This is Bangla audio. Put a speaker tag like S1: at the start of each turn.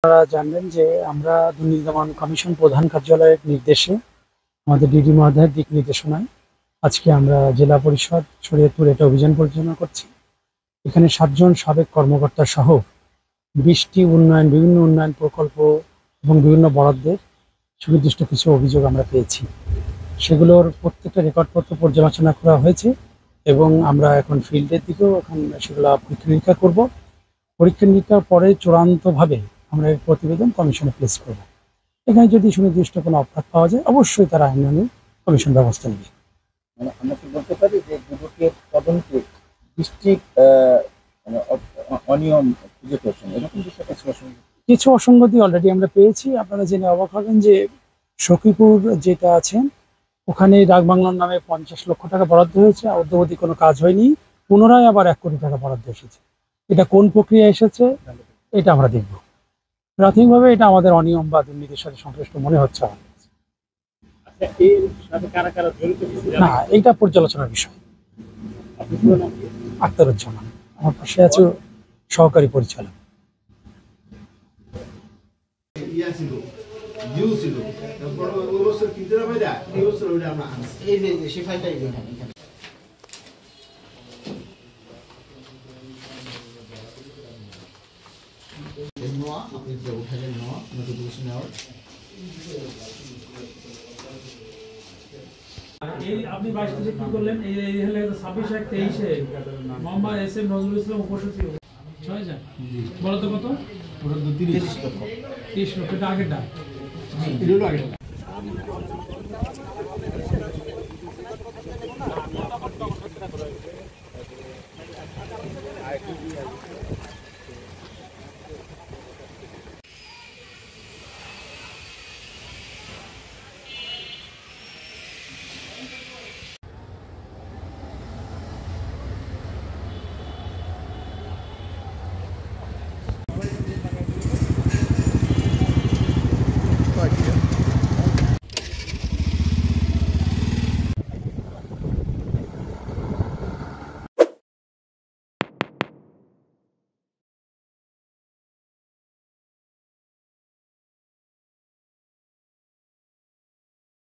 S1: আপনারা জানবেন যে আমরা দুর্নীতি দমন কমিশন প্রধান কার্যালয়ের নির্দেশে আমাদের ডিডি মহোদয়ের দিক নির্দেশনায় আজকে আমরা জেলা পরিষদ শরীয়তপুর এটা অভিযান পরিচালনা করছি। এখানে 7 জন সাবেক কর্মকর্তা সহ 20টি বিভিন্ন উন্নয়ন প্রকল্প এবং বিভিন্ন বরাদ্দের সুনির্দিষ্ট কিছু অভিযোগ আমরা পেয়েছি। সেগুলোর প্রত্যেকটা রেকর্ডপত্র পর্যালোচনা করা হয়েছে এবং আমরা এখন ফিল্ডের দিকেও এখন সেগুলো পরীক্ষা নিরীক্ষা করবো। পরীক্ষা নিরীক্ষার পরে চূড়ান্তভাবে আমরা এই প্রতিবেদন কমিশনে প্লেস করব। এখানে যদি সুনির্দিষ্ট কোনো অপরাধ পাওয়া যায় অবশ্যই তারা আইনানুগ কমিশন ব্যবস্থা নেবে।
S2: মানে আমরা কি বলতে পারি যে দুদকের তদন্তে ডিস্ট্রিক্ট অনিয়ম খুঁজে পেয়েছেন, এরকম
S1: কিছু অসঙ্গতি অলরেডি আমরা পেয়েছি। আপনারা জেনে অবাক হবেন যে সখীপুর যেটা আছেন ওখানে ডাকবাংলার নামে 50 লক্ষ টাকা বরাদ্দ হয়েছে, অদ্যাবধি কোনো কাজ হয়নি। পুনরায় আবার 1 কোটি টাকা বরাদ্দ এসেছে। এটা কোন প্রক্রিয়া এসেছে এটা আমরা দেখব। প্রাথমিকভাবে এটা আমাদের অনিয়ম বা দুর্নীতির সাথে সংশ্লিষ্ট মনে হচ্ছে আমার। না, এইটা পর্যালোচনার বিষয়। আখতারুজ্জামান, আমার পাশে আছে সহকারী পরিচালক।
S3: আপনি 22 তারিখে কি করলেন? এই হলে 26/1/23 মোহাম্মদ এস এম নজরুল ইসলাম উপসচিব 6000 বরাদ্দ কত? বরাদ্দ 30 লক্ষ। 30 লক্ষ এটা আগেরটা। এটা হলো আগেরটা।